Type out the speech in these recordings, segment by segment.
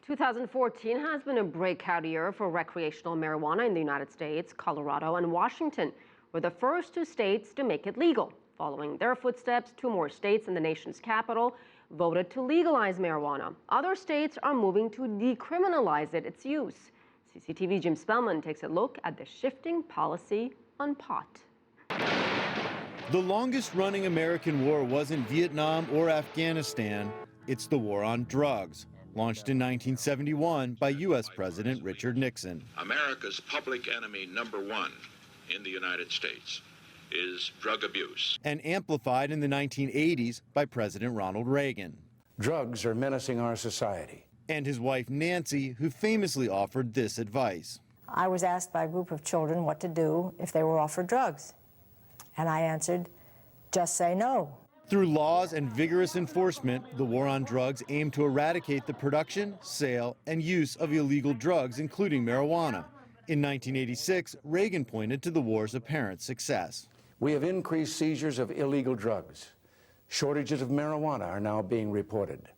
2014 has been a breakout year for recreational marijuana in the United States. Colorado and Washington were the first two states to make it legal. Following their footsteps, two more states in the nation's capital voted to legalize marijuana. Other states are moving to decriminalize its use. CCTV Jim Spellman takes a look at the shifting policy on pot. The longest-running American war wasn't Vietnam or Afghanistan. It's the war on drugs, launched in 1971 by U.S. President Richard Nixon. America's public enemy number one in the United States is drug abuse. And amplified in the 1980s by President Ronald Reagan. Drugs are menacing our society. And his wife Nancy, who famously offered this advice. I was asked by a group of children what to do if they were offered drugs. And I answered, just say no. Through laws and vigorous enforcement, the war on drugs aimed to eradicate the production, sale, and use of illegal drugs, including marijuana. In 1986, Reagan pointed to the war's apparent success. We have increased seizures of illegal drugs. Shortages of marijuana are now being reported.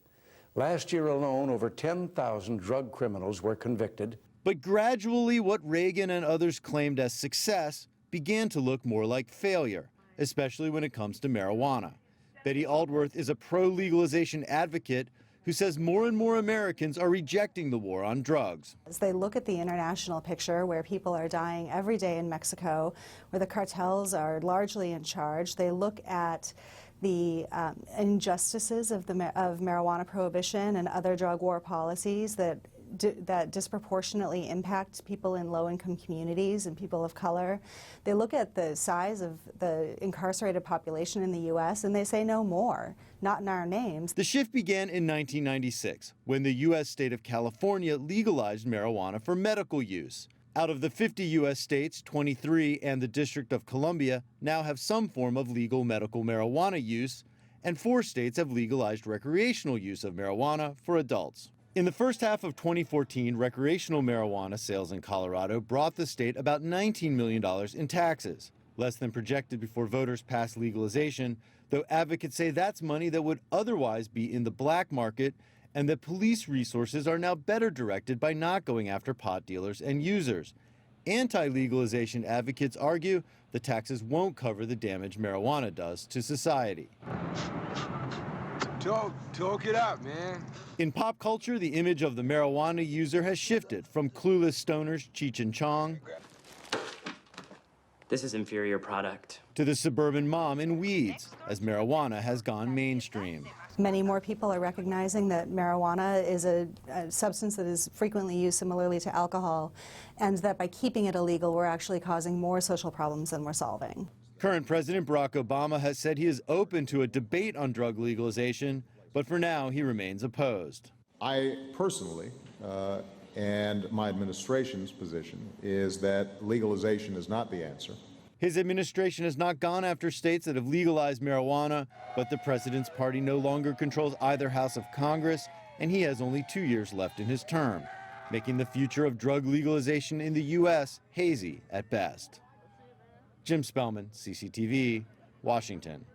Last year alone, over 10,000 drug criminals were convicted. But gradually, what Reagan and others claimed as success began to look more like failure, especially when it comes to marijuana. Betty Aldworth is a pro-legalization advocate who says more and more Americans are rejecting the war on drugs. As they look at the international picture where people are dying every day in Mexico, where the cartels are largely in charge, they look at the injustices of marijuana prohibition and other drug war policies that disproportionately impact people in low-income communities and people of color. They look at the size of the incarcerated population in the U.S. and they say no more, not in our names. The shift began in 1996 when the U.S. state of California legalized marijuana for medical use. Out of the 50 U.S. states, 23 and the District of Columbia now have some form of legal medical marijuana use, and 4 states have legalized recreational use of marijuana for adults. In the first half of 2014, recreational marijuana sales in Colorado brought the state about $19 million in taxes, less than projected before voters passed legalization, though advocates say that's money that would otherwise be in the black market and that police resources are now better directed by not going after pot dealers and users. Anti-legalization advocates argue the taxes won't cover the damage marijuana does to society. Talk it out, man. In pop culture, the image of the marijuana user has shifted from clueless stoners Cheech and Chong This is inferior product to the suburban mom in Weeds, as marijuana has gone mainstream. Many more people are recognizing that marijuana is a substance that is frequently used similarly to alcohol, and that by keeping it illegal, we're actually causing more social problems than we're solving. Current President Barack Obama has said he is open to a debate on drug legalization, but for now he remains opposed. I personally, and my administration's position, is that legalization is not the answer. His administration has not gone after states that have legalized marijuana, but the president's party no longer controls either house of Congress, and he has only 2 years left in his term, making the future of drug legalization in the U.S. hazy at best. Jim Spellman, CCTV, Washington.